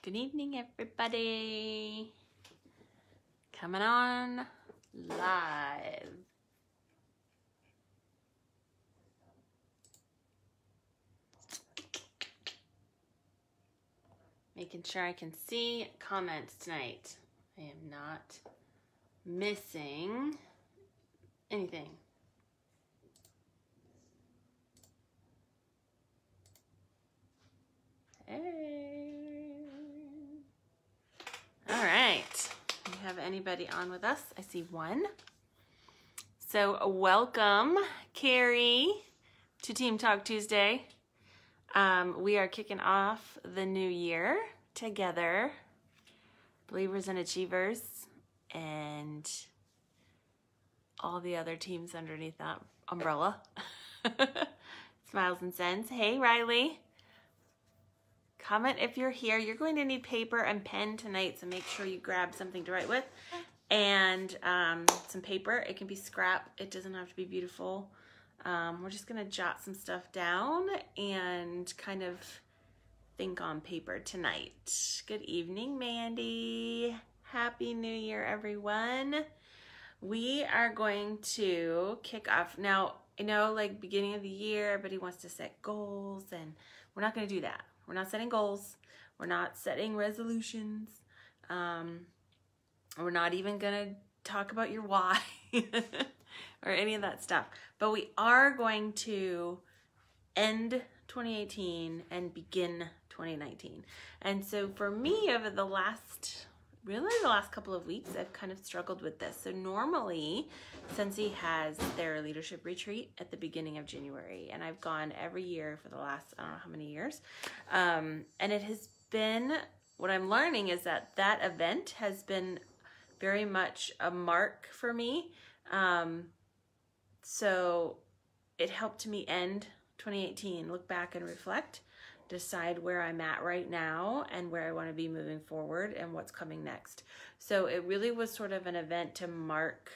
Good evening, everybody. Coming on live. Making sure I can see comments tonight. I am not missing anything. Hey. All right. Do you have anybody on with us? I see one. So welcome, Carrie, to Team Talk Tuesday. We are kicking off the new year together, Believers and Achievers, and all the other teams underneath that umbrella. Smiles and Sends. Hey, Riley. Comment if you're here. You're going to need paper and pen tonight, so make sure you grab something to write with. And some paper. It can be scrap. It doesn't have to be beautiful. We're just going to jot some stuff down and kind of think on paper tonight. Good evening, Mandy. Happy New Year, everyone. We are going to kick off. Now, I know like beginning of the year, everybody wants to set goals, and we're not going to do that. We're not setting goals. We're not setting resolutions. We're not even going to talk about your why or any of that stuff. But we are going to end 2018 and begin 2019. And so for me, over the last couple of weeks, I've kind of struggled with this. So normally, Sensi has their leadership retreat at the beginning of January, and I've gone every year for the last, I don't know how many years. And it has been, what I'm learning is that that event has been very much a mark for me. So it helped me end 2018, look back and reflect, decide where I'm at right now and where I want to be moving forward and what's coming next. So it really was sort of an event to mark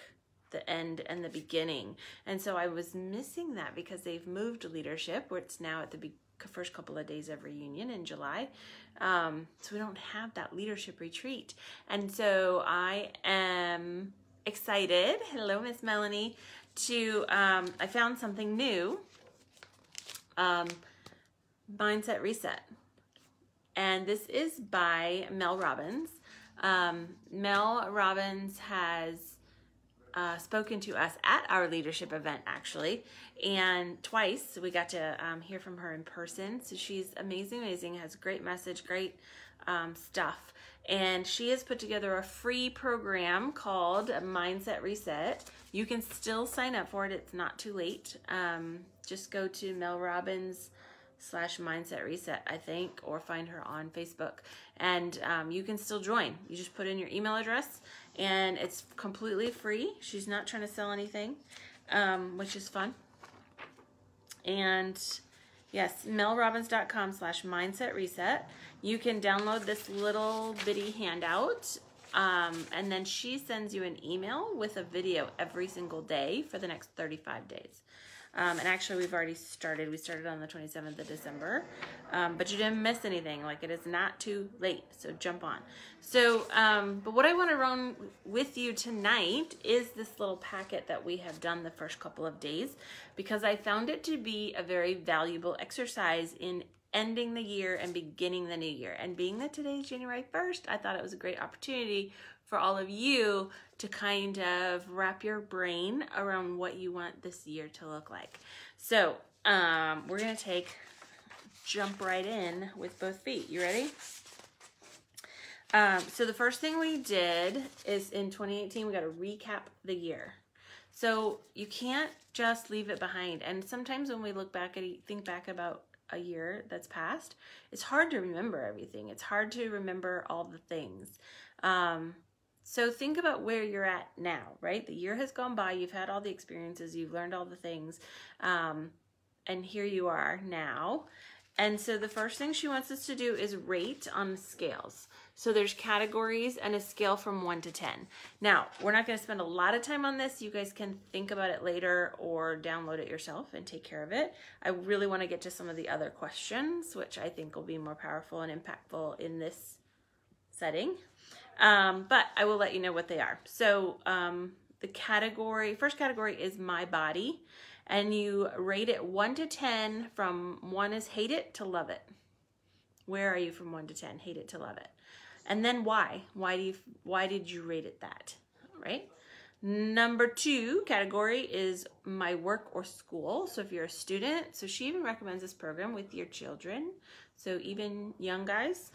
the end and the beginning. And so I was missing that because they've moved leadership, where it's now at the first couple of days of reunion in July. So we don't have that leadership retreat. And so I am excited. Hello, Miss Melanie. I found something new. Mindset Reset. And this is by Mel Robbins. Mel Robbins has spoken to us at our leadership event, actually, and twice we got to hear from her in person. So she's amazing, has a great message, great stuff. And she has put together a free program called Mindset Reset. You can still sign up for it. It's not too late. Just go to Mel Robbins /Mindset Reset, I think, or find her on Facebook, and you can still join. You just put in your email address, and it's completely free. She's not trying to sell anything, which is fun. And yes, melrobbins.com /Mindset Reset. You can download this little bitty handout, and then she sends you an email with a video every single day for the next 35 days. And actually, we've already started. We started on the 27th of December, but you didn't miss anything. Like, it is not too late, so jump on. So, but what I want to run with you tonight is this little packet that we have done the first couple of days, because I found it to be a very valuable exercise in ending the year and beginning the new year. And being that today is January 1st, I thought it was a great opportunity for all of you to kind of wrap your brain around what you want this year to look like. So we're going to jump right in with both feet. You ready? So the first thing we did is in 2018, we got to recap the year. So you can't just leave it behind. And sometimes when we look back think back about a year that's passed, it's hard to remember everything. It's hard to remember all the things. So think about where you're at now, right? The year has gone by. You've had all the experiences. You've learned all the things. And here you are now. And so the first thing she wants us to do is rate on scales. So there's categories and a scale from 1 to 10. Now, we're not going to spend a lot of time on this. You guys can think about it later or download it yourself and take care of it. I really want to get to some of the other questions, which I think will be more powerful and impactful in this setting. But I will let you know what they are. So the first category is my body, and you rate it 1 to 10. From 1 is hate it to love it. Where are you from 1 to 10? Hate it to love it. And then why? Why did you rate it that? Right? Number 2 category is my work or school. So if you're a student, so she even recommends this program with your children. So even young guys.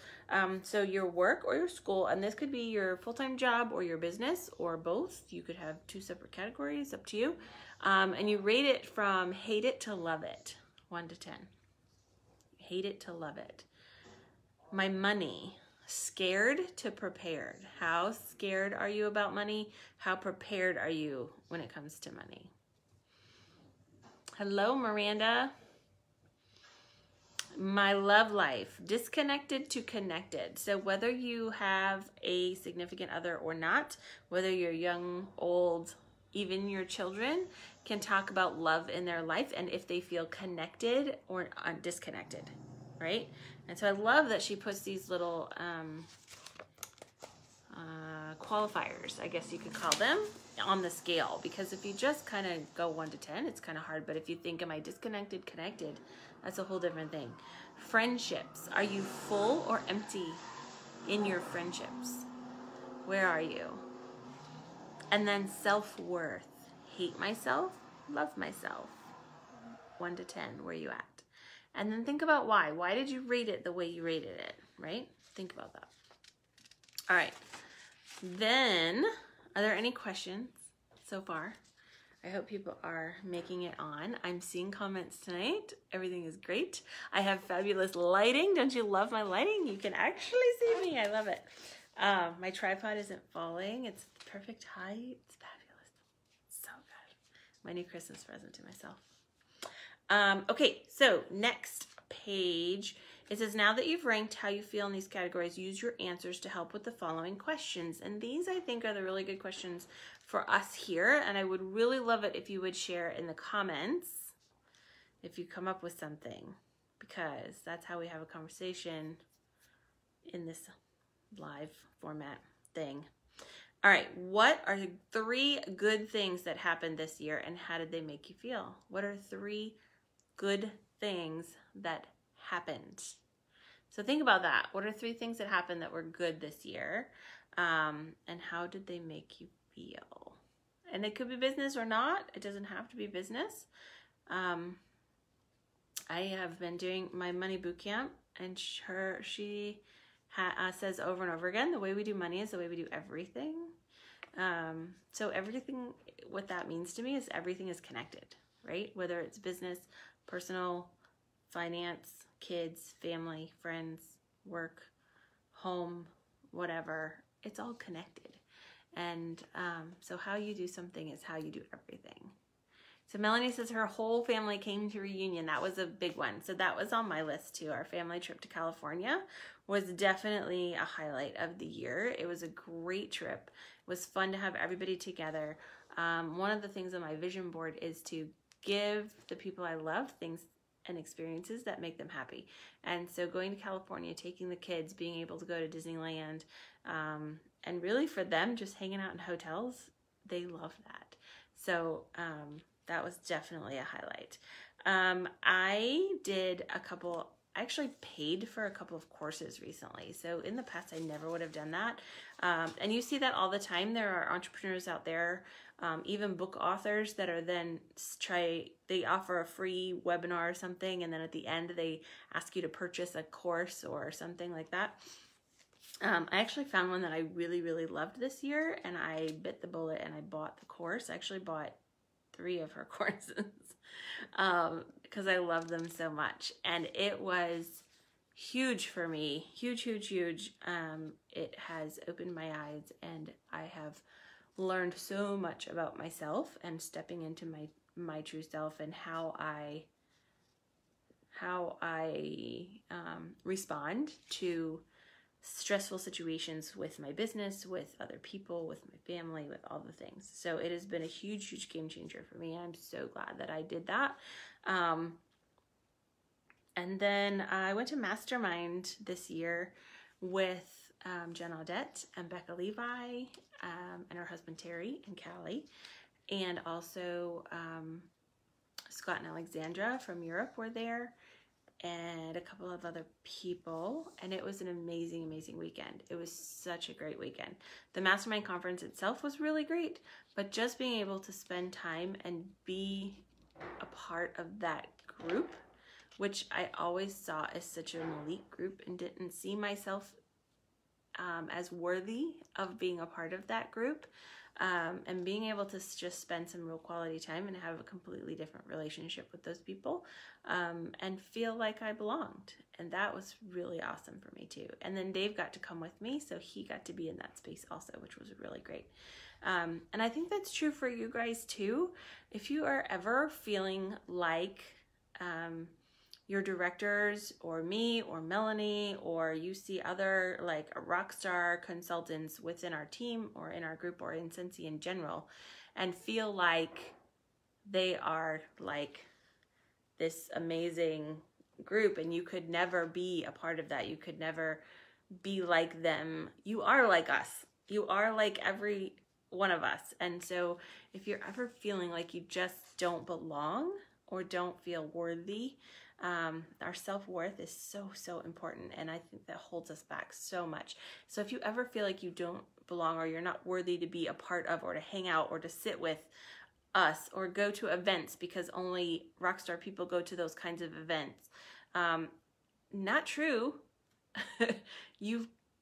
So your work or your school, and this could be your full-time job or your business or both. You could have 2 separate categories, up to you. And you rate it from hate it to love it, 1 to 10. Hate it to love it. My money. Scared to prepared. How scared are you about money? How prepared are you when it comes to money? Hello, Miranda. My love life. Disconnected to connected. So whether you have a significant other or not, whether you're young, old, even your children can talk about love in their life and if they feel connected or disconnected, right? And so I love that she puts these little qualifiers, I guess you could call them, on the scale. Because if you just kind of go 1 to 10, it's kind of hard. But if you think, am I disconnected, connected, that's a whole different thing. Friendships. Are you full or empty in your friendships? Where are you? And then self-worth. Hate myself, love myself. 1 to 10, where are you at? And then think about why. Why did you rate it the way you rated it, right? Think about that. All right. Then, are there any questions so far? I hope people are making it on. I'm seeing comments tonight. Everything is great. I have fabulous lighting. Don't you love my lighting? You can actually see me. I love it. My tripod isn't falling. It's the perfect height. It's fabulous. So good. My new Christmas present to myself. Okay, so next page, it says, now that you've ranked how you feel in these categories, use your answers to help with the following questions. And these, I think, are the really good questions for us here. And I would really love it if you would share in the comments if you come up with something, because that's how we have a conversation in this live format thing. All right, what are 3 good things that happened this year, and how did they make you feel? What are 3 good things that happened? So think about that. What are 3 things that happened that were good this year? And how did they make you feel? And it could be business or not. It doesn't have to be business. I have been doing my money boot camp, and she says over and over again, the way we do money is the way we do everything. So everything, what that means to me is everything is connected, right? Whether it's business, personal, finance, kids, family, friends, work, home, whatever, it's all connected. And so how you do something is how you do everything. So Melanie says her whole family came to reunion. That was a big one. So that was on my list too. Our family trip to California was definitely a highlight of the year. It was a great trip. It was fun to have everybody together. One of the things on my vision board is to give the people I love things and experiences that make them happy. And so going to California, taking the kids, being able to go to Disneyland, and really for them, just hanging out in hotels, they love that. So that was definitely a highlight. I actually paid for a couple of courses recently. So in the past, I never would have done that. And you see that all the time. There are entrepreneurs out there, even book authors that are then they offer a free webinar or something, and then at the end, they ask you to purchase a course or something like that. I actually found one that I really, really loved this year, and I bit the bullet and I bought the course. I actually bought 3 of her courses because I love them so much. And it was huge for me. Huge, huge, huge. It has opened my eyes, and I have learned so much about myself and stepping into my true self and how I respond to stressful situations with my business, with other people, with my family, with all the things. So it has been a huge, huge game changer for me. I'm so glad that I did that. And then I went to Mastermind this year with Jen Audette and Becca Levi, and her husband Terry and Callie, and also Scott and Alexandra from Europe were there, and a couple of other people, and it was an amazing, amazing weekend. It was such a great weekend. The Mastermind Conference itself was really great, but just being able to spend time and be a part of that group, which I always saw as such an elite group and didn't see myself as worthy of being a part of that group, and being able to just spend some real quality time and have a completely different relationship with those people, and feel like I belonged. And that was really awesome for me too. And then Dave got to come with me, so he got to be in that space also, which was really great. And I think that's true for you guys too. If you are ever feeling like your directors or me or Melanie, or you see other like rock star consultants within our team or in our group or in Scentsy in general, and feel like they are like this amazing group and you could never be a part of that, you could never be like them, you are like us, you are like every one of us. And so if you're ever feeling like you just don't belong or don't feel worthy, our self-worth is so important, and I think that holds us back so much. So if you ever feel like you don't belong or you're not worthy to be a part of or to hang out or to sit with us or go to events because only rockstar people go to those kinds of events, not true.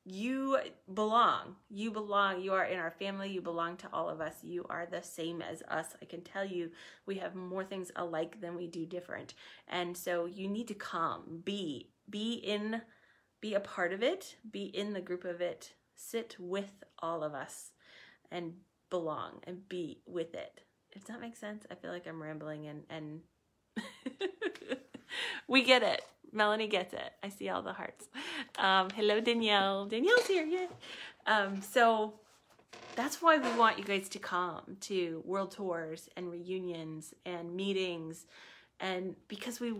You belong. You belong. You are in our family. You belong to all of us. You are the same as us. I can tell you we have more things alike than we do different. And so you need to come, be a part of it, be in the group of it, sit with all of us and belong and be with it. Does that make sense? I feel like I'm rambling and we get it. Melanie gets it. I see all the hearts. Hello, Danielle. Danielle's here, yay. So that's why we want you guys to come to world tours and reunions and meetings, and because we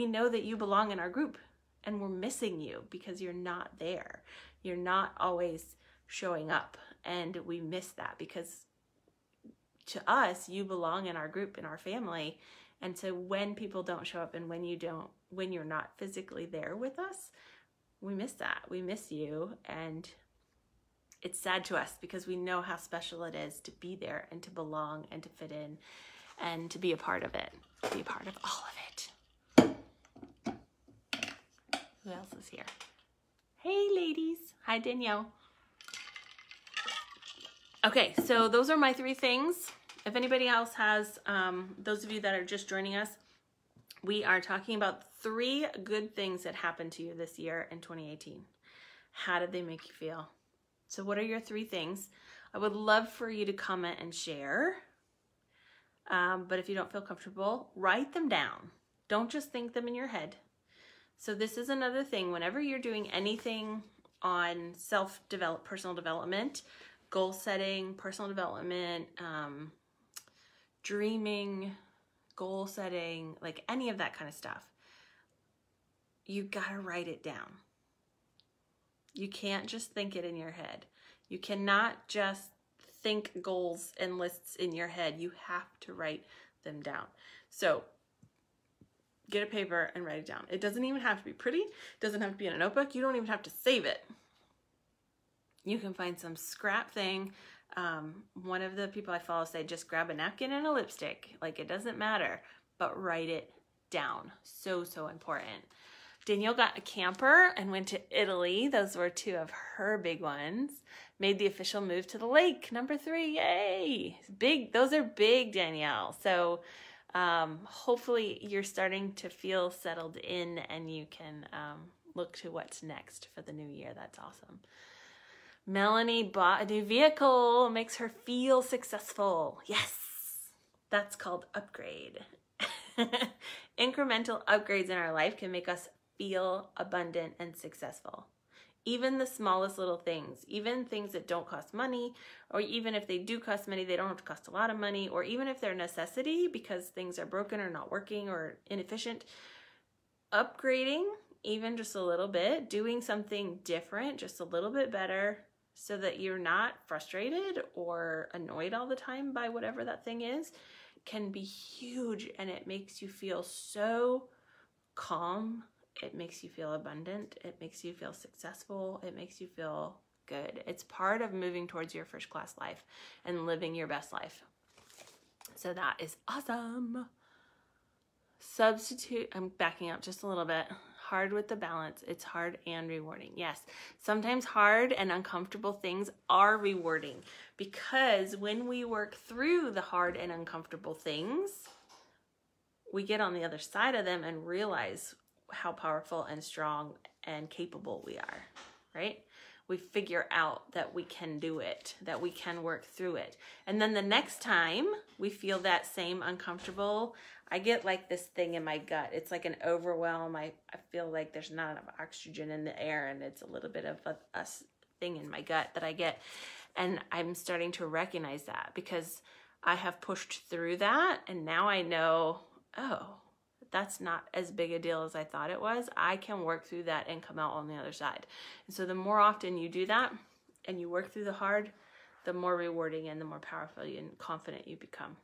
know that you belong in our group, and we're missing you because you're not there. You're not always showing up, and we miss that because to us, you belong in our group, in our family. And so when people don't show up and when you're not physically there with us, we miss that. We miss you. And it's sad to us because we know how special it is to be there and to belong and to fit in and to be a part of it, be a part of all of it. Who else is here? Hey, ladies. Hi, Danielle. Okay, so those are my 3 things. If anybody else has, those of you that are just joining us, we are talking about 3 good things that happened to you this year in 2018. How did they make you feel? So what are your 3 things? I would love for you to comment and share. But if you don't feel comfortable, write them down. Don't just think them in your head. So this is another thing. Whenever you're doing anything on personal development, goal setting, personal development, dreaming, goal setting, like any of that kind of stuff, you gotta write it down. You can't just think it in your head. You cannot just think goals and lists in your head. You have to write them down. So get a paper and write it down. It doesn't even have to be pretty. It doesn't have to be in a notebook. You don't even have to save it. You can find some scrap thing. One of the people I follow say, just grab a napkin and a lipstick. Like, it doesn't matter, but write it down. So important. Danielle got a camper and went to Italy. Those were 2 of her big ones. Made the official move to the lake, number 3, yay. Big, those are big, Danielle. So hopefully you're starting to feel settled in and you can look to what's next for the new year. That's awesome. Melanie bought a new vehicle, makes her feel successful. Yes, that's called upgrade. Incremental upgrades in our life can make us feel abundant and successful. Even the smallest little things, even things that don't cost money, or even if they do cost money, they don't have to cost a lot of money, or even if they're a necessity because things are broken or not working or inefficient, upgrading even just a little bit, doing something different, just a little bit better, so that you're not frustrated or annoyed all the time by whatever that thing is, can be huge. And it makes you feel so calm. It makes you feel abundant. It makes you feel successful. It makes you feel good. It's part of moving towards your first class life and living your best life. So that is awesome. Substitute, I'm backing up just a little bit. Hard with the balance. It's hard and rewarding. Yes, sometimes hard and uncomfortable things are rewarding, because when we work through the hard and uncomfortable things, we get on the other side of them and realize how powerful and strong and capable we are, right? We figure out that we can do it, that we can work through it. And then the next time we feel that same uncomfortable, I get like this thing in my gut. It's like an overwhelm. I feel like there's not enough oxygen in the air, and it's a little bit of a thing in my gut that I get. And I'm starting to recognize that, because I have pushed through that, and now I know, oh, that's not as big a deal as I thought it was. I can work through that and come out on the other side. And so the more often you do that and you work through the hard, the more rewarding and the more powerful and confident you become.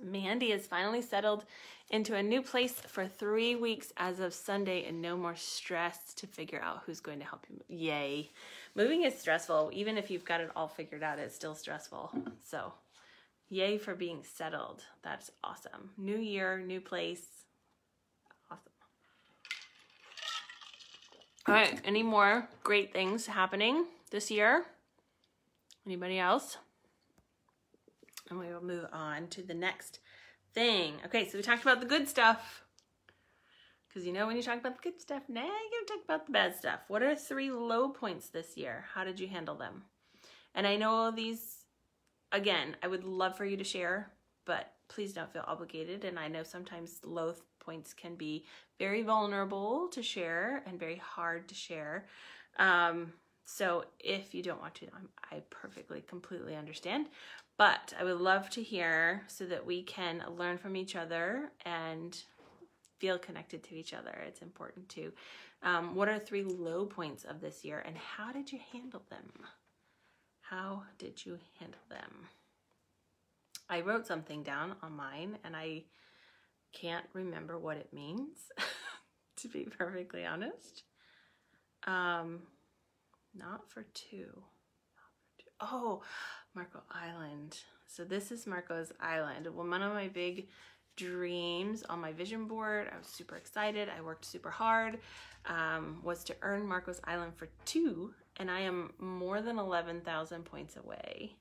Mandy has finally settled into a new place for 3 weeks as of Sunday, and no more stress to figure out who's going to help you. Yay. Moving is stressful. Even if you've got it all figured out, it's still stressful. So yay for being settled. That's awesome. New year, new place. Awesome. All right, any more great things happening this year? Anybody else? And we will move on to the next thing. Okay, so we talked about the good stuff. Because you know when you talk about the good stuff, now you're going to talk about the bad stuff. What are 3 low points this year? How did you handle them? And I know these, again, I would love for you to share, but please don't feel obligated. And I know sometimes low points can be very vulnerable to share and very hard to share. So if you don't want to, I perfectly, completely understand. But I would love to hear, so that we can learn from each other and feel connected to each other. It's important too. What are 3 low points of this year, and how did you handle them? How did you handle them? I wrote something down on mine, and I can't remember what it means, to be perfectly honest. Not for 2. Oh, Marco Island. So this is Marco's Island. One of my big dreams on my vision board, I was super excited. I worked super hard, was to earn Marco's Island for 2. And I am more than 11,000 points away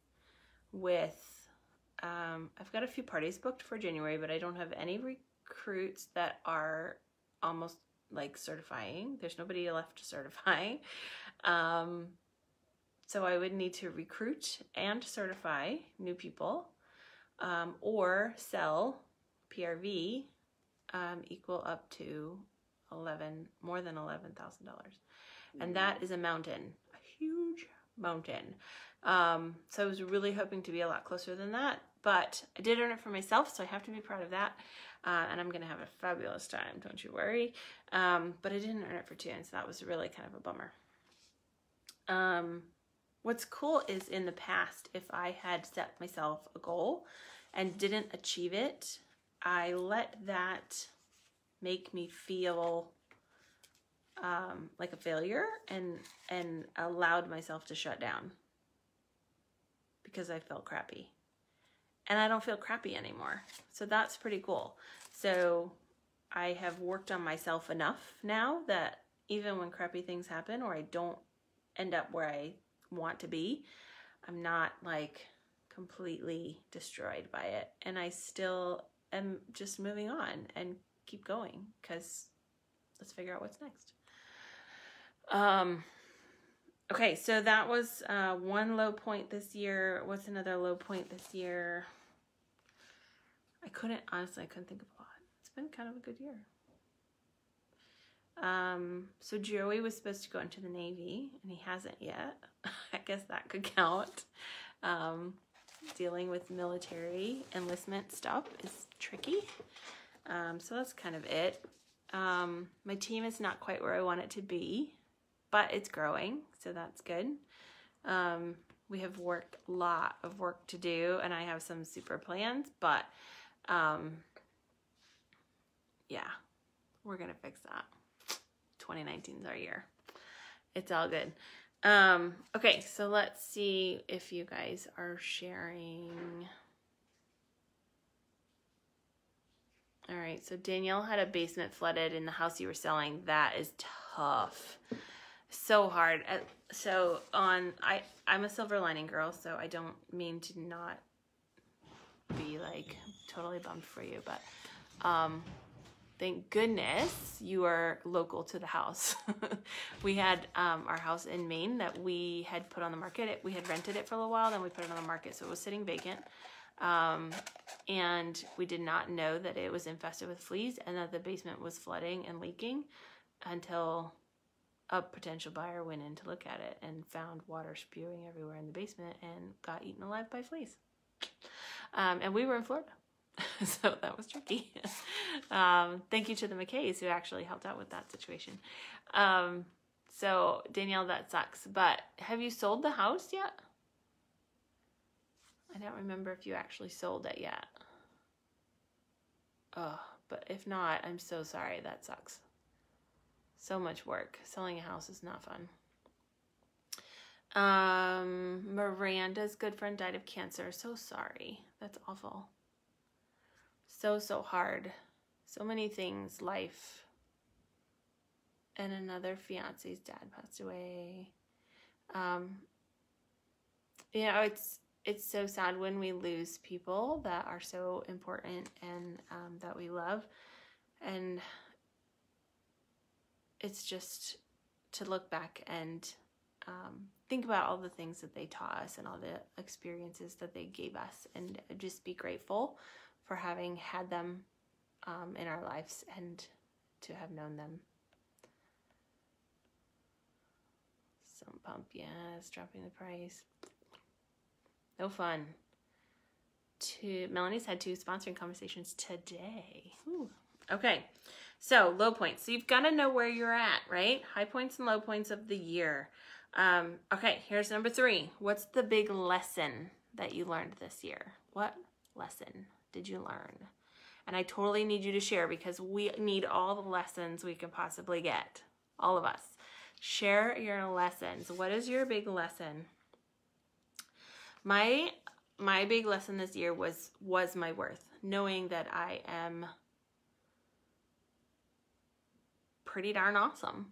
with, I've got a few parties booked for January, but I don't have any recruits that are almost like certifying. There's nobody left to certify. So I would need to recruit and certify new people, or sell PRV, equal up to more than $11,000. And that is a mountain, a huge mountain. So I was really hoping to be a lot closer than that, but I did earn it for myself, so I have to be proud of that. And I'm going to have a fabulous time, don't you worry. But I didn't earn it for 2, and so that was really kind of a bummer. What's cool is, in the past, if I had set myself a goal and didn't achieve it, I let that make me feel like a failure, and allowed myself to shut down because I felt crappy. And I don't feel crappy anymore. So that's pretty cool. So I have worked on myself enough now that even when crappy things happen, or I don't end up where I want to be, I'm not like completely destroyed by it. And I still am just moving on and keep going, because let's figure out what's next. Okay, so that was one low point this year. What's another low point this year? Honestly, I couldn't think of a lot. It's been kind of a good year. So Joey was supposed to go into the Navy, and he hasn't yet. I guess that could count. Dealing with military enlistment stuff is tricky. So that's kind of it. My team is not quite where I want it to be, but it's growing, so that's good. We have a lot of work to do, and I have some super plans, but yeah, we're gonna fix that. 2019 is our year. It's all good. Okay, so let's see if you guys are sharing. All right, so Danielle had a basement flooded in the house you were selling. That is tough. So hard. I'm a silver lining girl, so I don't mean to not be like totally bummed for you, but thank goodness you are local to the house. We had our house in Maine that we had put on the market. We had rented it for a little while, then we put it on the market, so it was sitting vacant. And we did not know that it was infested with fleas and that the basement was flooding and leaking until a potential buyer went in to look at it and found water spewing everywhere in the basement and got eaten alive by fleas. And we were in Florida, so that was tricky. Thank you to the McKays who actually helped out with that situation. So Danielle, that sucks. But have you sold the house yet? I don't remember if you actually sold it yet. Oh, but if not, I'm so sorry. That sucks. So much work. Selling a house is not fun. Miranda's good friend died of cancer. So sorry. That's awful. So hard. So many things. Life. And another fiance's dad passed away. You know, it's so sad when we lose people that are so important and that we love. And it's just to look back and think about all the things that they taught us and all the experiences that they gave us, and just be grateful for having had them in our lives and to have known them. Some pump, yes, dropping the price. No fun. Melanie's had 2 sponsoring conversations today. Ooh. Okay, so low points. So you've got to know where you're at, right? High points and low points of the year. Okay, here's number 3. What's the big lesson that you learned this year? What lesson did you learn? And I totally need you to share, because we need all the lessons we can possibly get. All of us. Share your lessons. What is your big lesson? My big lesson this year was my worth. Knowing that I am pretty darn awesome.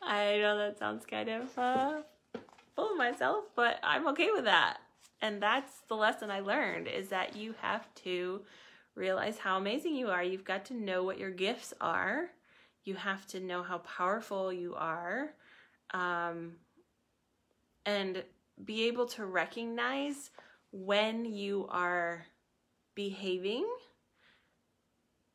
I know that sounds kind of full of myself, but I'm okay with that. And that's the lesson I learned, is that you have to realize how amazing you are. You've got to know what your gifts are. You have to know how powerful you are. And be able to recognize when you are behaving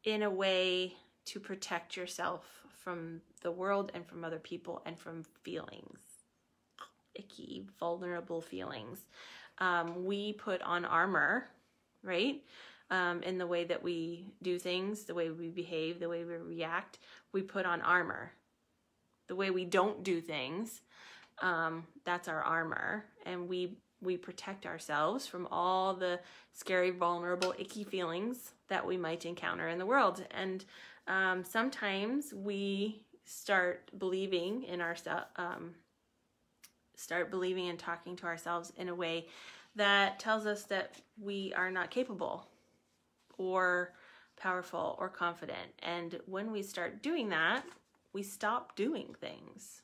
in a way to protect yourself from the world and from other people and from feelings, icky, vulnerable feelings. We put on armor, right? In the way that we do things, the way we behave, the way we react, we put on armor. The way we don't do things, that's our armor. And we protect ourselves from all the scary, vulnerable, icky feelings that we might encounter in the world. And sometimes we start believing in ourselves, start believing and talking to ourselves in a way that tells us that we are not capable or powerful or confident. And when we start doing that, we stop doing things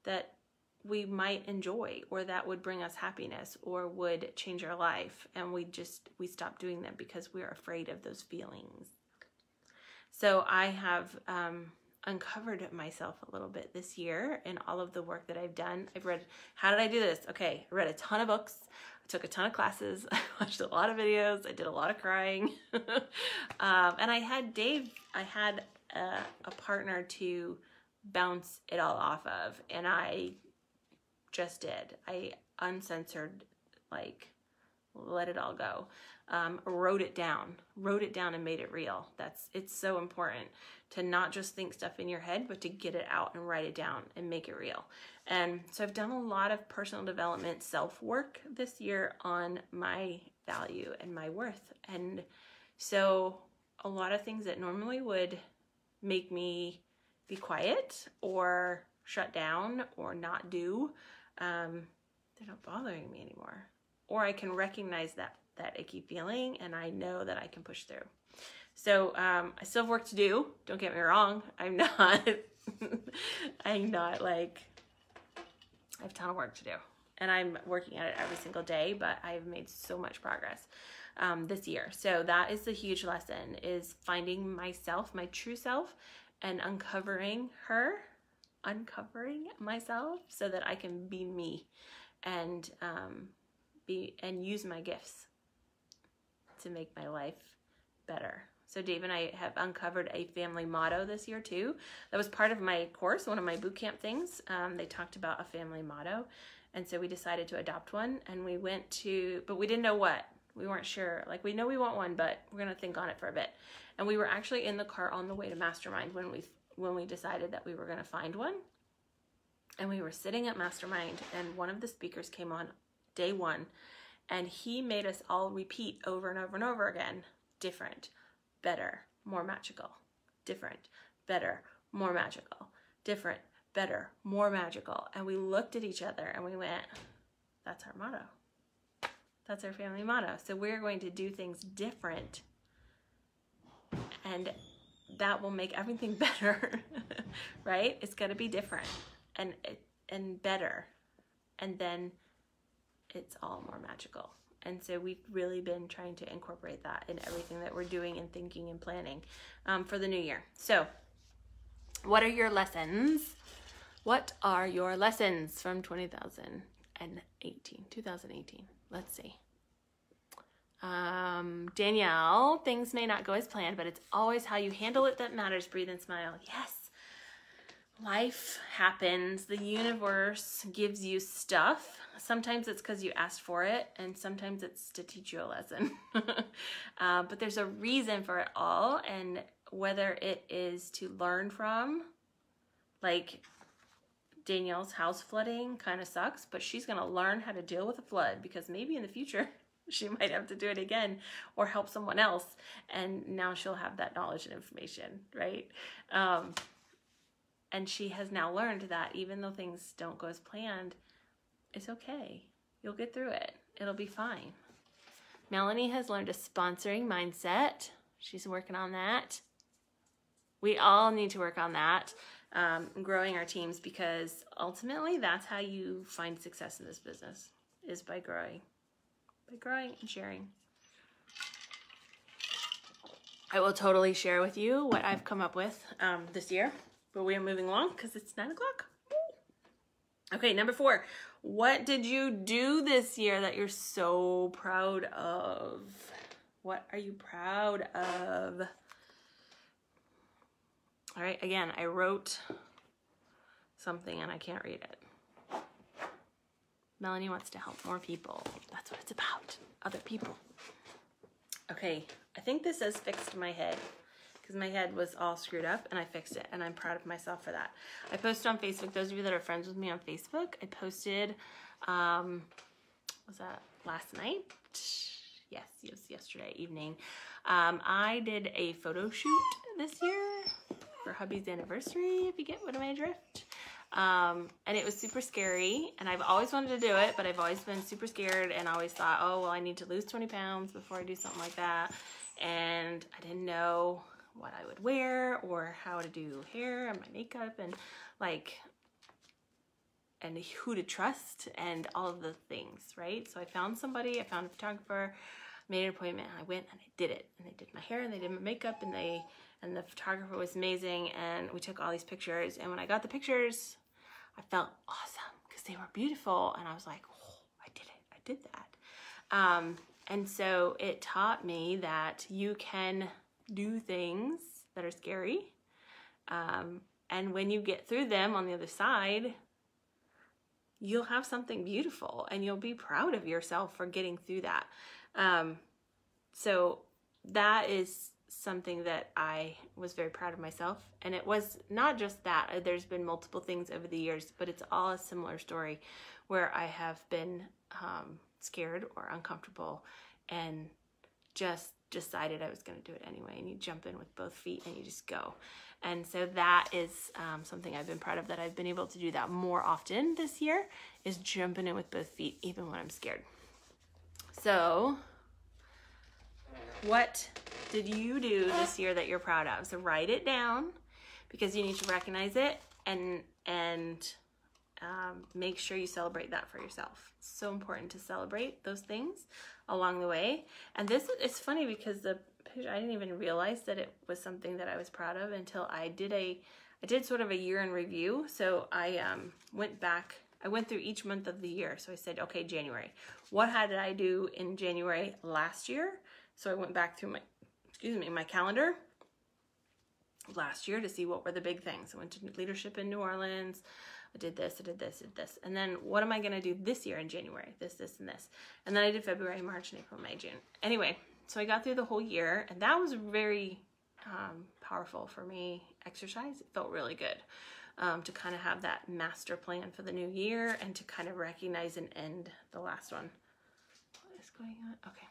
that we might enjoy or that would bring us happiness or would change our life. And we stop doing them because we're afraid of those feelings. So I have uncovered myself a little bit this year in all of the work that I've done. How did I do this? Okay, I read a ton of books. I took a ton of classes. I watched a lot of videos. I did a lot of crying. And I had a partner to bounce it all off of, and I just did. I uncensored, like, let it all go. Wrote it down and made it real. It's so important to not just think stuff in your head, but to get it out and write it down and make it real. And so I've done a lot of personal development self-work this year on my value and my worth. And so a lot of things that normally would make me be quiet or shut down or not do, they're not bothering me anymore. Or I can recognize that icky feeling, and I know that I can push through. So I still have work to do. Don't get me wrong. I'm not like, I have a ton of work to do, and I'm working at it every single day, but I've made so much progress this year. So that is the huge lesson, is finding myself, my true self, and uncovering myself so that I can be me and use my gifts to make my life better. So Dave and I have uncovered a family motto this year too. That was part of my course, one of my boot camp things. They talked about a family motto. And so we decided to adopt one, and we went to, but we didn't know what. We weren't sure. Like, we know we want one, but we're going to think on it for a bit. And we were actually in the car on the way to Mastermind when we decided that we were going to find one. And we were sitting at Mastermind, and one of the speakers came on day one, and he made us all repeat over and over and over again, different, better, more magical, different, better, more magical, different, better, more magical. And we looked at each other and we went, that's our motto. That's our family motto. So we're going to do things different, and that will make everything better, right? It's got to be different and better, and then it's all more magical. And so we've really been trying to incorporate that in everything that we're doing and thinking and planning for the new year. So what are your lessons? What are your lessons from 2018? Let's see. Danielle, things may not go as planned, but it's always how you handle it that matters. Breathe and smile. Yes. Life happens. The universe gives you stuff. Sometimes it's because you asked for it, and sometimes it's to teach you a lesson. But there's a reason for it all, and whether it is to learn from, like Danielle's house flooding kind of sucks, but she's going to learn how to deal with a flood, because maybe in the future she might have to do it again or help someone else, and now she'll have that knowledge and information, right? And she has now learned that even though things don't go as planned, it's okay. You'll get through it. It'll be fine. Melanie has learned a sponsoring mindset. She's working on that. We all need to work on that, growing our teams, because ultimately that's how you find success in this business, is by growing and sharing. I will totally share with you what I've come up with this year. But we are moving along because it's 9 o'clock. Okay, number 4. What did you do this year that you're so proud of? What are you proud of? All right, again, I wrote something and I can't read it. Melanie wants to help more people. That's what it's about. Other people. Okay, I think this has fixed my head, because my head was all screwed up, and I fixed it, and I'm proud of myself for that. I posted on Facebook. Those of you that are friends with me on Facebook, I posted, was that last night? Yes, it was yesterday evening. I did a photo shoot this year for hubby's anniversary, if you get what my drift. And it was super scary, and I've always wanted to do it, but I've always been super scared, and always thought, oh, well, I need to lose 20 pounds before I do something like that. And I didn't know what I would wear or how to do hair and my makeup, and and who to trust and all of the things, right? So I found somebody, I found a photographer, made an appointment, and I went and I did it. And they did my hair and they did my makeup, and the photographer was amazing, and we took all these pictures. And when I got the pictures, I felt awesome because they were beautiful, and I was like, oh, I did it. I did that. And so it taught me that you can do things that are scary, and when you get through them on the other side, you'll have something beautiful and you'll be proud of yourself for getting through that. So that is something that I was very proud of myself. And it was not just that. There's been multiple things over the years, but it's all a similar story where I have been scared or uncomfortable and just decided I was going to do it anyway. And you jump in with both feet and you just go. And so that is something I've been proud of, that I've been able to do that more often this year, is jumping in with both feet, even when I'm scared. So what did you do this year that you're proud of? So write it down, because you need to recognize it and make sure you celebrate that for yourself. It's so important to celebrate those things along the way. And this is funny because I didn't even realize that it was something that I was proud of until I did sort of a year in review. So I went back. I went through each month of the year. So I said, okay, January. What did I do in January last year? So I went back through my calendar last year to see what were the big things. I went to leadership in New Orleans. I did this, I did this, I did this. And then what am I going to do this year in January? This, and this. And then I did February, March, and April, May, June. Anyway, so I got through the whole year, and that was very powerful for me exercise. It felt really good to kind of have that master plan for the new year and to kind of recognize and end the last one. What is going on? Okay.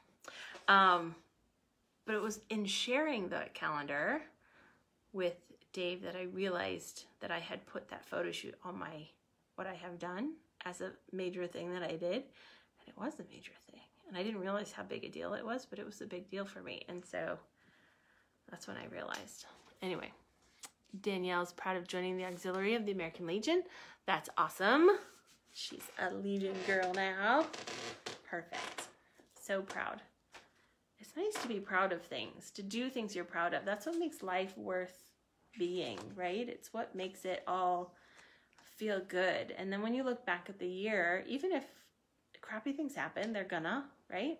But it was in sharing the calendar with Dave that I realized that I had put that photo shoot on what I have done as a major thing that I did. And it was a major thing. And I didn't realize how big a deal it was, but it was a big deal for me. And so that's when I realized. Anyway, Danielle's proud of joining the auxiliary of the American Legion. That's awesome. She's a Legion girl now. Perfect. So proud. It's nice to be proud of things, to do things you're proud of. That's what makes life worth being, right? It's what makes it all feel good. And then when you look back at the year, even if crappy things happen, they're gonna, right?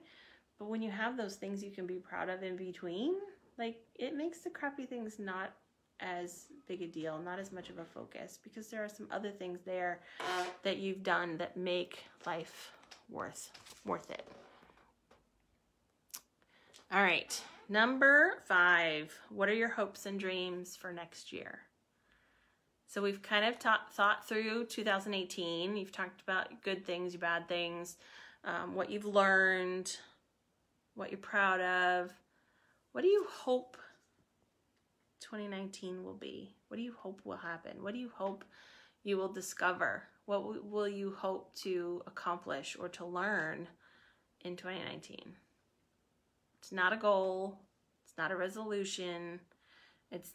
But when you have those things you can be proud of in between, like, it makes the crappy things not as big a deal, not as much of a focus, because there are some other things there that you've done that make life worth it. All right, number 5, what are your hopes and dreams for next year? So we've kind of thought through 2018. You've talked about good things, bad things, what you've learned, what you're proud of. What do you hope 2019 will be? What do you hope will happen? What do you hope you will discover? What will you hope to accomplish or to learn in 2019? It's not a goal. It's not a resolution. It's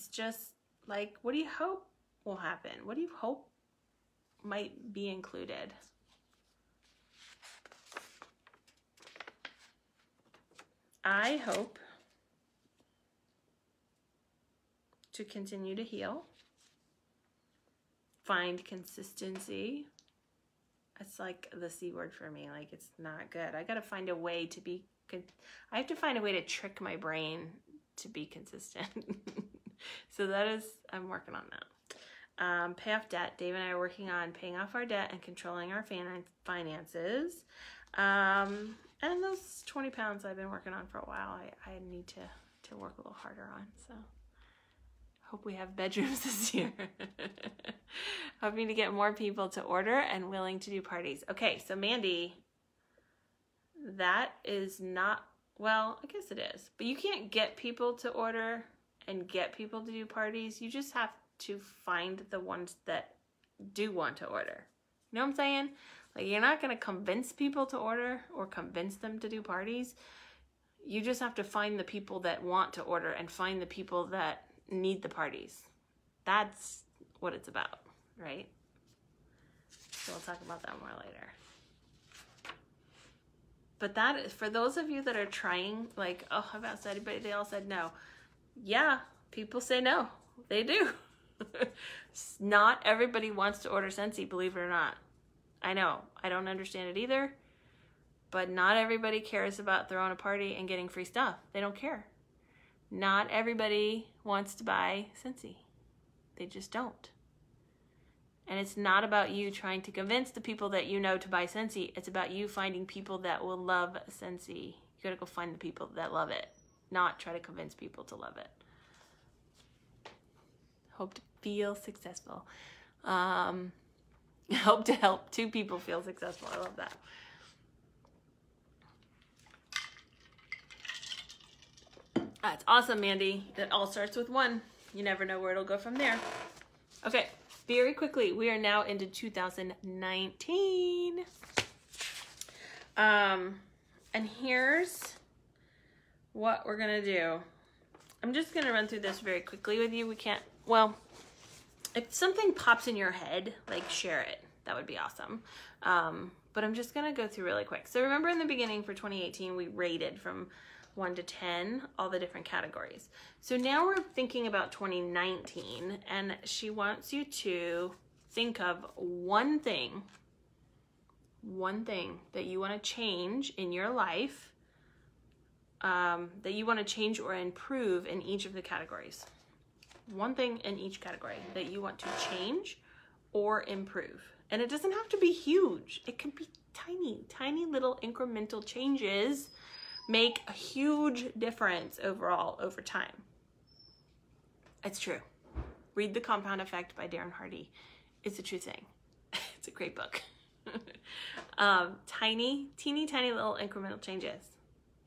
just like, what do you hope will happen? What do you hope might be included? I hope to continue to heal, find consistency. It's like the C word for me. Like, it's not good. I got to find a way to be, I have to find a way to trick my brain to be consistent. So I'm working on that. Pay off debt. Dave and I are working on paying off our debt and controlling our finances. And those 20 pounds I've been working on for a while, I need to work a little harder on. So hope we have bedrooms this year. Hoping to get more people to order and willing to do parties. Okay, so Mandy, that is not, well, I guess it is. But you can't get people to order and get people to do parties. You just have to find the ones that do want to order. You know what I'm saying? Like, you're not going to convince people to order or convince them to do parties. You just have to find the people that want to order and find the people that need the parties. That's what it's about, right? So we'll talk about that more later. But that is, for those of you that are trying, like, oh, I've asked anybody, they all said no. Yeah, people say no. They do. Not everybody wants to order Scentsy, believe it or not. I know, I don't understand it either, but not everybody cares about throwing a party and getting free stuff. They don't care. Not everybody wants to buy Scentsy. They just don't. And it's not about you trying to convince the people that you know to buy Scentsy. It's about you finding people that will love Scentsy. You gotta go find the people that love it, not try to convince people to love it. Hope to feel successful. Hope to help 2 people feel successful. I love that. That's awesome, Mandy. It all starts with 1. You never know where it'll go from there. Okay, very quickly, we are now into 2019. And here's what we're gonna do. I'm just gonna run through this very quickly with you. We can't, well, if something pops in your head, like share it. That would be awesome. But I'm just gonna go through really quick. So remember in the beginning for 2018, we rated from 1 to 10, all the different categories. So now we're thinking about 2019, and she wants you to think of one thing that you want to change in your life, that you want to change or improve in each of the categories. One thing in each category that you want to change or improve. And it doesn't have to be huge. It can be tiny little incremental changes make a huge difference overall over time. It's true. Read The Compound Effect by Darren Hardy. It's a true thing. It's a great book. Teeny little incremental changes.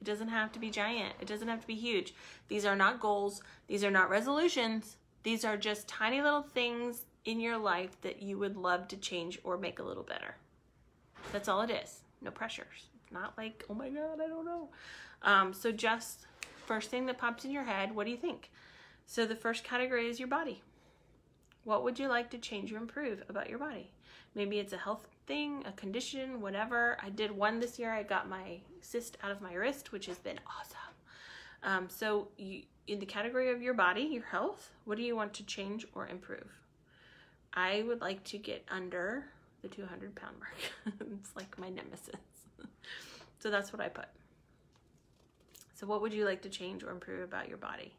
It doesn't have to be giant. It doesn't have to be huge. These are not goals. These are not resolutions. These are just tiny little things in your life that you would love to change or make a little better. That's all it is. No pressures. Not like, oh my God, I don't know. So just first thing that pops in your head, what do you think? So the first category is your body. What would you like to change or improve about your body? Maybe it's a health thing, a condition, whatever. I did one this year. I got my cyst out of my wrist, which has been awesome. So in the category of your body, your health, what do you want to change or improve? I would like to get under the 200-pound mark. It's like my nemesis. So that's what I put. So what would you like to change or improve about your body?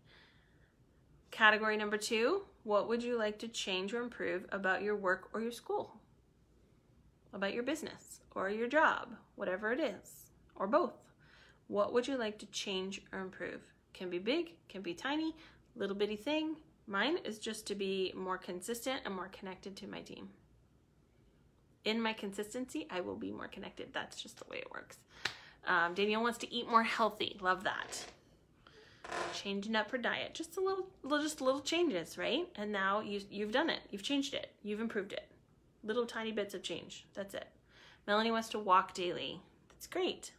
Category number 2, what would you like to change or improve about your work or your school? About your business or your job, whatever it is, or both. What would you like to change or improve? Can be big, can be tiny, little bitty thing. Mine is just to be more consistent and more connected to my team. In my consistency, I will be more connected. That's just the way it works. Danielle wants to eat more healthy. Love that. Changing up her diet. Just little changes, right? And now you've done it. You've changed it. You've improved it. Little tiny bits of change. That's it. Melanie wants to walk daily. That's great.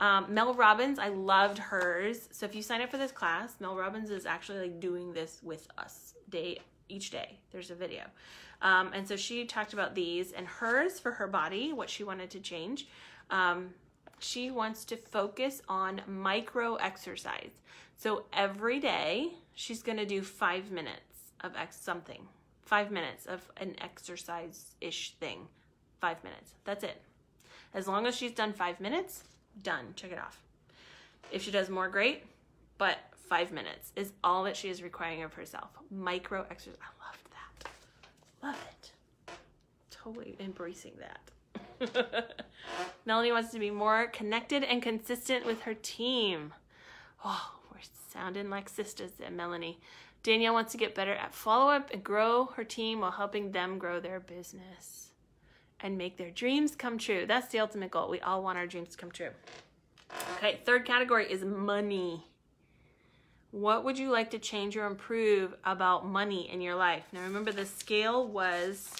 Mel Robbins, I loved hers. So if you sign up for this class, Mel Robbins is actually like doing this with us each day. There's a video. And so she talked about these, and hers for her body, what she wanted to change. She wants to focus on micro exercise. So every day she's going to do 5 minutes of something. 5 minutes of an exercise-ish thing. 5 minutes. That's it. As long as she's done 5 minutes, done. Check it off. If she does more, great. But 5 minutes is all that she is requiring of herself. Micro exercise. I loved that. Love it. Totally embracing that. Melanie wants to be more connected and consistent with her team. Oh, we're sounding like sisters there, Melanie. Danielle wants to get better at follow-up and grow her team while helping them grow their business and make their dreams come true. That's the ultimate goal. We all want our dreams to come true. Okay, third category is money. What would you like to change or improve about money in your life? Now remember, the scale was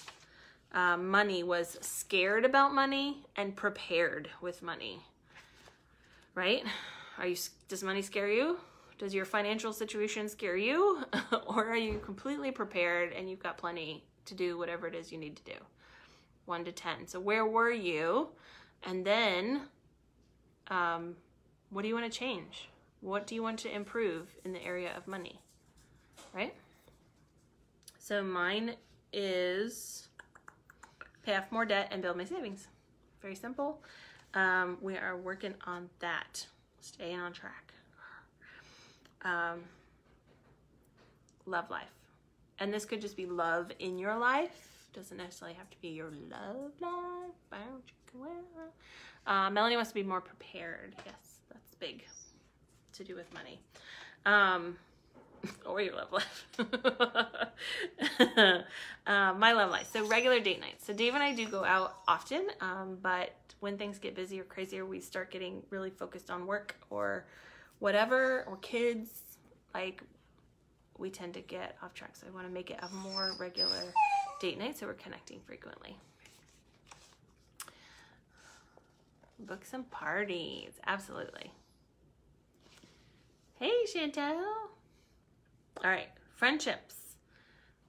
money was scared about money and prepared with money, right? Does money scare you? Does your financial situation scare you? Or are you completely prepared and you've got plenty to do whatever it is you need to do? 1 to 10. So where were you? And then what do you want to change? What do you want to improve in the area of money, right? So mine is pay off more debt and build my savings. Very simple. We are working on that. Staying on track. Love life. And this could just be love in your life, Doesn't necessarily have to be your love life. Melanie wants to be more prepared. Yes, that's big to do with money. Or your love life. My love life. So regular date nights. So Dave and I do go out often, but when things get busy or crazier, we start getting really focused on work or whatever, or kids. Like, we tend to get off track. So I want to make it a more regular date night so we're connecting frequently. Book some parties. Absolutely. Hey, Chantel. All right, friendships.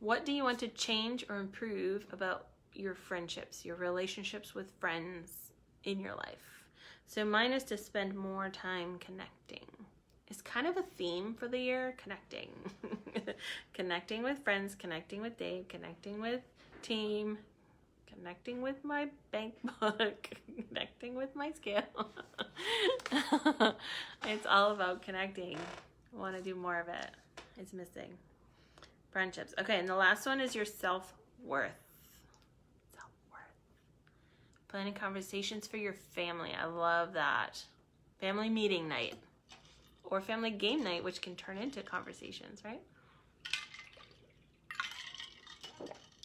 What do you want to change or improve about your friendships, your relationships with friends in your life? So mine is to spend more time connecting. It's kind of a theme for the year, connecting. Connecting with friends, connecting with Dave, connecting with team, connecting with my bank book, connecting with my scale. It's all about connecting. I want to do more of it. It's missing. Friendships. Okay, and the last one is your self-worth. Self-worth. Planning conversations for your family. I love that. Family meeting night. Or family game night, which can turn into conversations, right?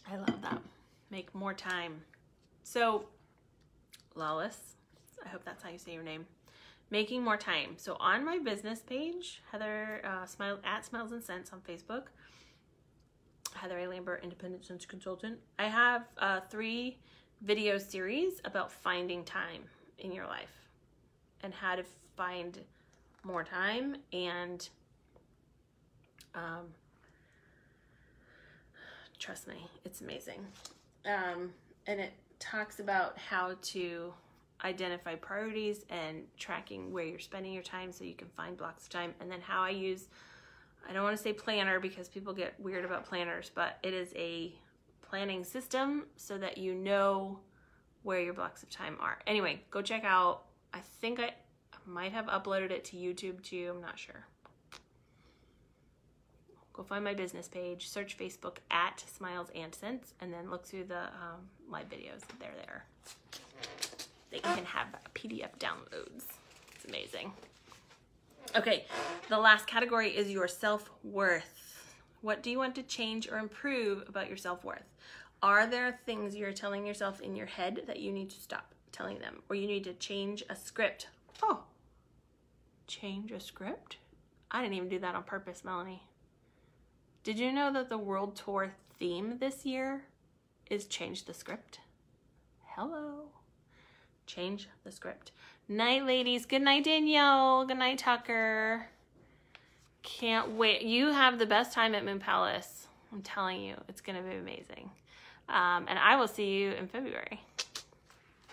I love that. Make more time. So, Lawless, I hope that's how you say your name. Making more time. So on my business page, Heather at Smiles and Scents on Facebook, Heather A. Lambert, Independent Sense Consultant. I have 3 video series about finding time in your life and how to find more time, and trust me, it's amazing. And it talks about how to identify priorities and tracking where you're spending your time so you can find blocks of time, and then how I use, I don't want to say planner because people get weird about planners, but it is a planning system so that you know where your blocks of time are. Anyway, go check out, I think I might have uploaded it to YouTube too, I'm not sure. Go find my business page, search Facebook at Smiles and Scents, and then look through the live videos. They're there. They even have PDF downloads. It's amazing. Okay, the last category is your self-worth. What do you want to change or improve about your self-worth? Are there things you're telling yourself in your head that you need to stop telling them? Or you need to change a script? Oh, change a script? I didn't even do that on purpose, Melanie. Did you know that the World Tour theme this year is change the script? Hello. Change the script. Night, ladies. Good night, Danielle. Good night, Tucker. Can't wait. You have the best time at Moon Palace. I'm telling you, it's going to be amazing. And I will see you in February.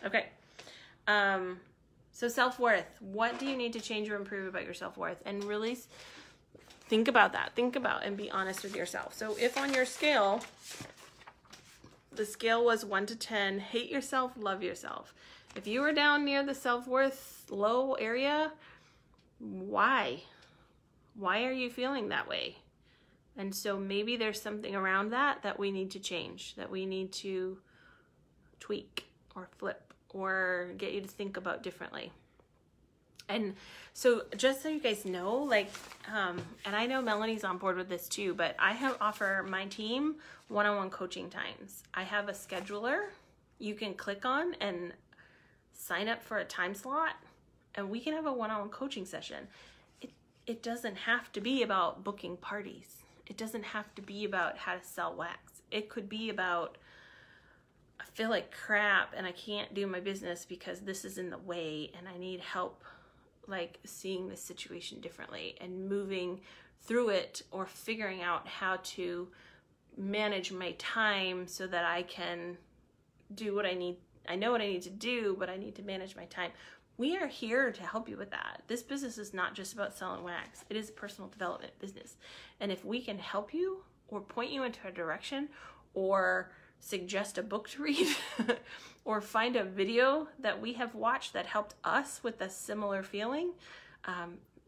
Okay. So self-worth. What do you need to change or improve about your self-worth? And really think about that. Think about and be honest with yourself. So if on your scale, the scale was 1 to 10, hate yourself, love yourself. If you were down near the self-worth low area, why? Why are you feeling that way? And so maybe there's something around that we need to change, that we need to tweak or flip or get you to think about differently. And so just so you guys know, like, and I know Melanie's on board with this too, but I offer my team one-on-one coaching times. I have a scheduler you can click on and sign up for a time slot, and we can have a one-on-one coaching session. It doesn't have to be about booking parties. It doesn't have to be about how to sell wax. It could be about, I feel like crap and I can't do my business because this is in the way and I need help, like seeing the situation differently and moving through it, or figuring out how to manage my time so that I can do what I need. I know what I need to do, but I need to manage my time. We are here to help you with that. This business is not just about selling wax. It is a personal development business. And if we can help you or point you into a direction or suggest a book to read or find a video that we have watched that helped us with a similar feeling,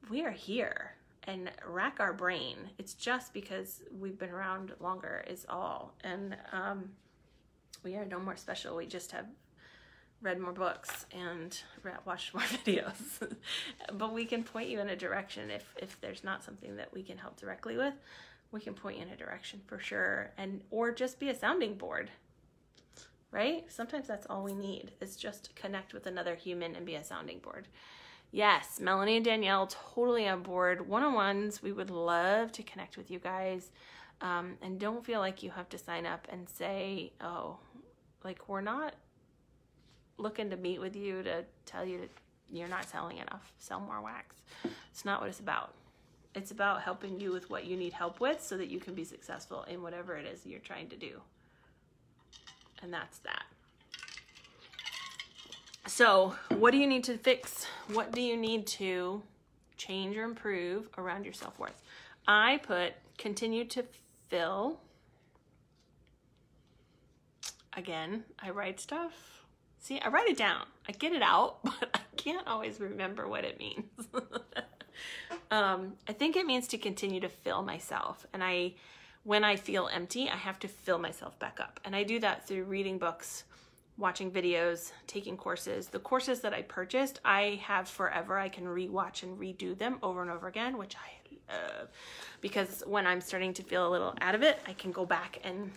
we are here, and rack our brain. It's just because we've been around longer is all. And We are no more special. We just have read more books and watched more videos. But we can point you in a direction if there's not something that we can help directly with. We can point you in a direction for sure, or just be a sounding board, right? Sometimes that's all we need, is just connect with another human and be a sounding board. Yes, Melanie and Danielle, totally on board. One-on-ones, we would love to connect with you guys. And don't feel like you have to sign up and say, oh, like, we're not looking to meet with you to tell you that you're not selling enough. Sell more wax. It's not what it's about. It's about helping you with what you need help with so that you can be successful in whatever it is you're trying to do. And that's that. So what do you need to fix? What do you need to change or improve around your self-worth? I put continue to fill. Again, I write stuff. See, I write it down. I get it out, but I can't always remember what it means. I think it means to continue to fill myself. And when I feel empty, I have to fill myself back up. And I do that through reading books, watching videos, taking courses. The courses that I purchased, I have forever. I can rewatch and redo them over and over again, which I love. Because when I'm starting to feel a little out of it, I can go back and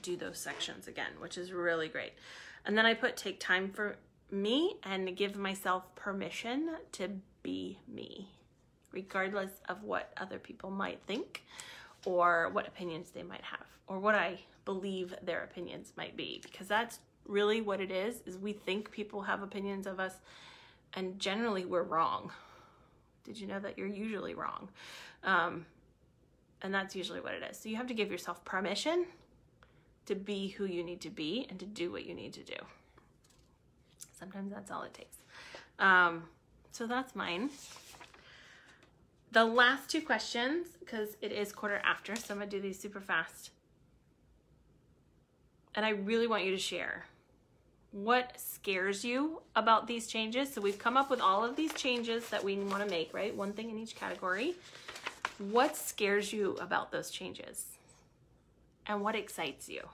do those sections again, which is really great. And then I put take time for me and give myself permission to be me, regardless of what other people might think or what opinions they might have or what I believe their opinions might be, because that's really what it is we think people have opinions of us, and generally we're wrong. Did you know that you're usually wrong? And that's usually what it is. So you have to give yourself permission to be who you need to be and to do what you need to do. Sometimes that's all it takes. So that's mine. The last two questions, because it is 1:15, so I'm gonna do these super fast. And I really want you to share what scares you about these changes. So we've come up with all of these changes that we want to make, right? One thing in each category. What scares you about those changes? And what excites you?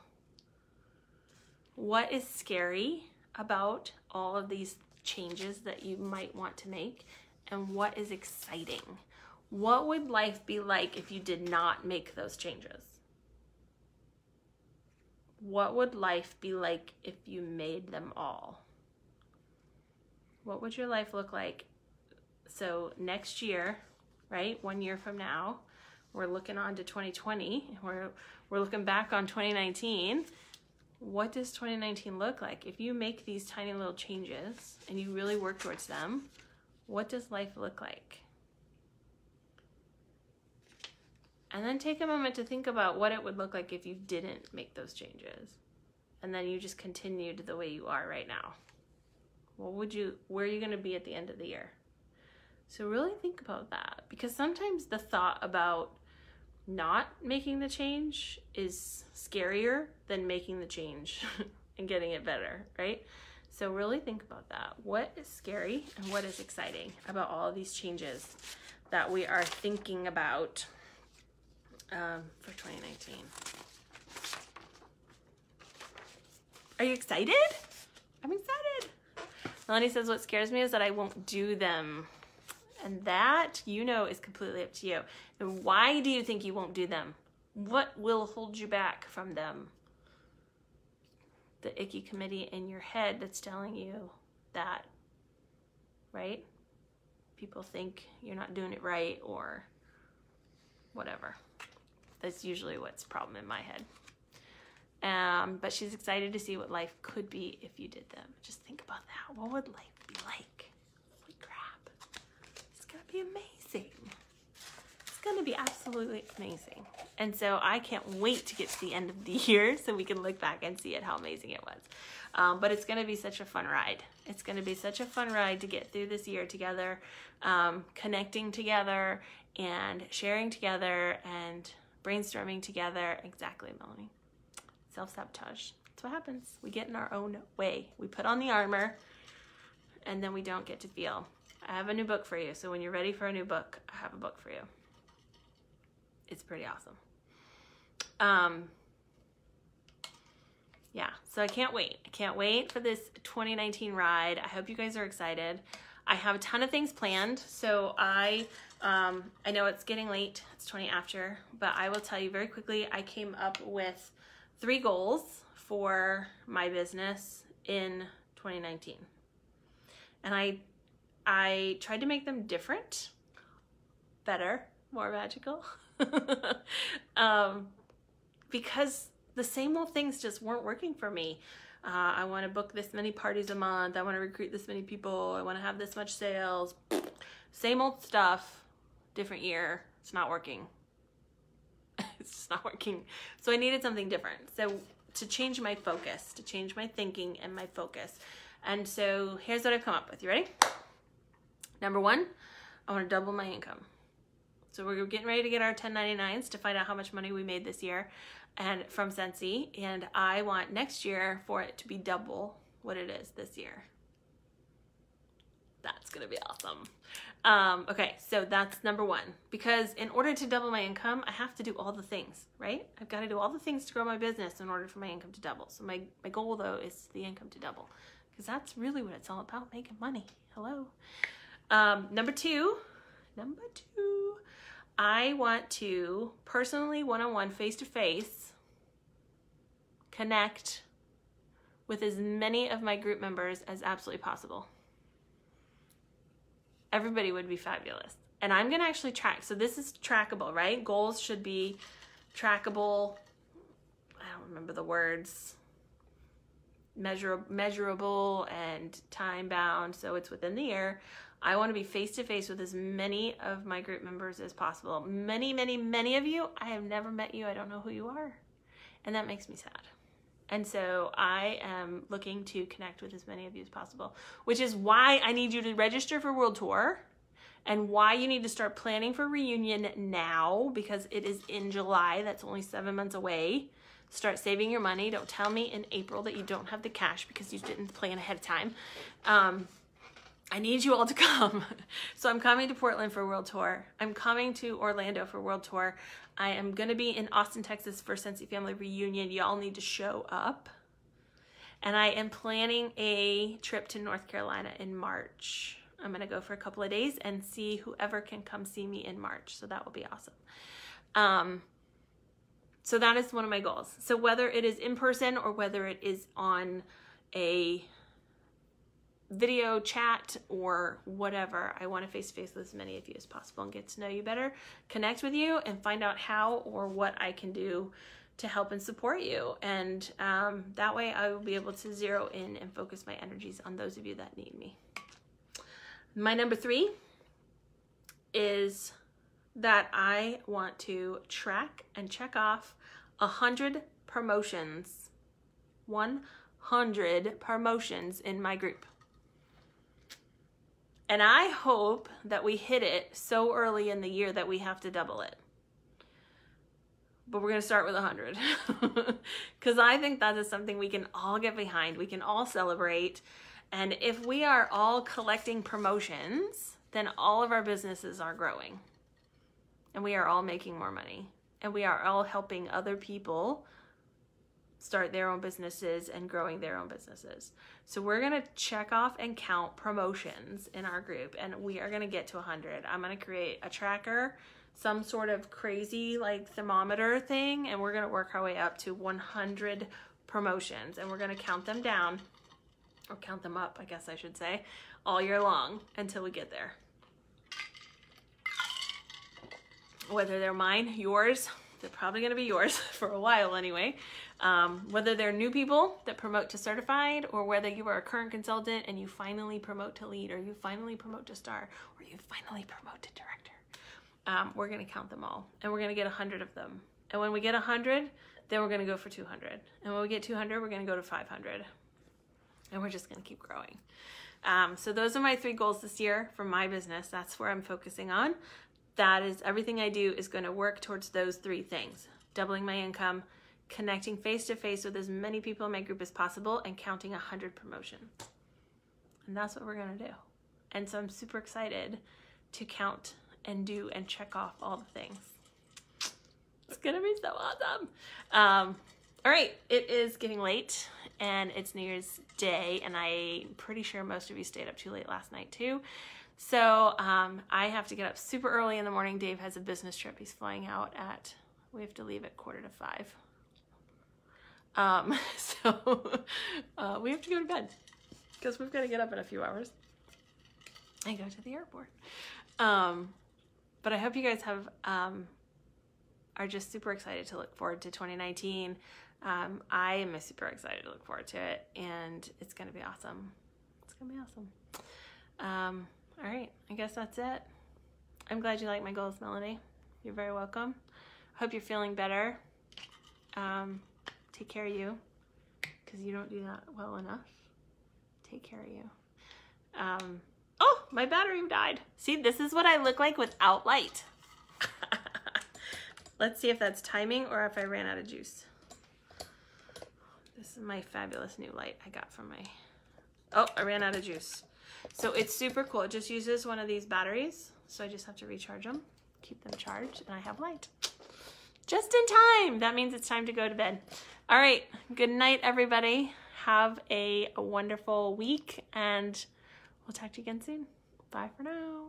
What is scary about all of these changes that you might want to make? And what is exciting? What would life be like if you did not make those changes? What would life be like if you made them all? What would your life look like? So next year, right? 1 year from now, we're looking on to 2020. We're looking back on 2019. What does 2019 look like? If you make these tiny little changes and you really work towards them, what does life look like? And then take a moment to think about what it would look like if you didn't make those changes. And then you just continued the way you are right now. Where are you going to be at the end of the year? So really think about that, because sometimes the thought about not making the change is scarier than making the change and getting it better, right? So really think about that. What is scary and what is exciting about all of these changes that we are thinking about for 2019? Are you excited? I'm excited. Melanie says, what scares me is that I won't do them. And that, is completely up to you. And why do you think you won't do them? What will hold you back from them? The icky committee in your head that's telling you that, right? People think you're not doing it right or whatever. That's usually what's the problem in my head. But she's excited to see what life could be if you did them. Just think about that. What would life be like? Holy crap. It's going to be amazing. It's going to be absolutely amazing. And so I can't wait to get to the end of the year so we can look back and see how amazing it was. But it's going to be such a fun ride. It's going to be such a fun ride to get through this year together, connecting together and sharing together and brainstorming together. Exactly, Melanie. Self-sabotage. That's what happens. We get in our own way. We put on the armor and then we don't get to feel. I have a new book for you. So when you're ready for a new book, I have a book for you. It's pretty awesome. yeah, so I can't wait. I can't wait for this 2019 ride. I hope you guys are excited. I have a ton of things planned. So I know it's getting late. It's 20 after, but I will tell you very quickly, I came up with 3 goals for my business in 2019. And I tried to make them different, better, more magical. Because the same old things just weren't working for me. I want to book this many parties a month. I want to recruit this many people. I want to have this much sales. Same old stuff, different year. It's not working. It's just not working. So I needed something different. So to change my focus, to change my thinking and my focus. And so here's what I've come up with. You ready? Number 1, I want to double my income. So we're getting ready to get our 1099s to find out how much money we made this year and from Scentsy. And I want next year for it to be double what it is this year. That's going to be awesome. Okay, so that's number 1. Because in order to double my income, I have to do all the things, right? I've got to do all the things to grow my business in order for my income to double. So my goal, though, is the income to double. Because that's really what it's all about, making money. Hello. Number two, I want to personally, one-on-one, face-to-face, connect with as many of my group members as absolutely possible. Everybody would be fabulous. And I'm going to actually track. So this is trackable, right? Goals should be trackable. I don't remember the words. Measurable and time bound. So it's within the year. I want to be face-to-face with as many of my group members as possible. Many, many, many of you, I have never met you. I don't know who you are. And that makes me sad. And so I am looking to connect with as many of you as possible, which is why I need you to register for World Tour and why you need to start planning for reunion now, because it is in July. That's only 7 months away. Start saving your money. Don't tell me in April that you don't have the cash because you didn't plan ahead of time. I need you all to come. So I'm coming to Portland for World Tour. I'm coming to Orlando for World Tour. I am going to be in Austin, Texas for Scentsy Family Reunion. Y'all need to show up. And I am planning a trip to North Carolina in March. I'm going to go for a couple of days and see whoever can come see me in March. So that will be awesome. So that is one of my goals. So whether it is in person or whether it is on a video chat or whatever, I want to face-to-face with as many of you as possible and get to know you better, connect with you, and find out how or what I can do to help and support you. And that way I will be able to zero in and focus my energies on those of you that need me. My number 3 is that I want to track and check off 100 promotions. 100 promotions in my group. And I hope that we hit it so early in the year that we have to double it. But we're going to start with 100. Because I think that is something we can all get behind. We can all celebrate. And if we are all collecting promotions, then all of our businesses are growing. And we are all making more money. And we are all helping other people start their own businesses and growing their own businesses. So we're going to check off and count promotions in our group, and we are going to get to 100. I'm going to create a tracker, some sort of crazy like thermometer thing, and we're going to work our way up to 100 promotions, and we're going to count them down, or count them up, I guess I should say, all year long until we get there. Whether they're mine, yours, they're probably going to be yours for a while anyway. Whether they're new people that promote to certified, or whether you are a current consultant and you finally promote to lead, or you finally promote to star, or you finally promote to director, we're going to count them all, and we're going to get 100 of them. And when we get 100, then we're going to go for 200. And when we get 200, we're going to go to 500. And we're just going to keep growing. So those are my 3 goals this year for my business. That's where I'm focusing on. That is, everything I do is going to work towards those 3 things: doubling my income, connecting face-to-face with as many people in my group as possible, and counting 100 promotions. And that's what we're going to do. And so I'm super excited to count and do and check off all the things. It's going to be so awesome. All right, it is getting late and it's New Year's Day, and I'm pretty sure most of you stayed up too late last night too. So I have to get up super early in the morning. Dave has a business trip. He's flying out at, we have to leave at 4:45. So we have to go to bed because we've got to get up in a few hours and go to the airport. But I hope you guys have are just super excited to look forward to 2019. I am super excited to look forward to it, and it's going to be awesome. It's going to be awesome. All right, I guess that's it. I'm glad you like my goals, Melanie. You're very welcome. Hope you're feeling better. Take care of you, because you don't do that well enough. Take care of you. Oh, my battery died. See, this is what I look like without light. Let's see if that's timing or if I ran out of juice. This is my fabulous new light I got from my... Oh, I ran out of juice. So it's super cool. It just uses one of these batteries. So I just have to recharge them, keep them charged, and I have light. Just in time. That means it's time to go to bed. All right. Good night, everybody. Have a wonderful week, and we'll talk to you again soon. Bye for now.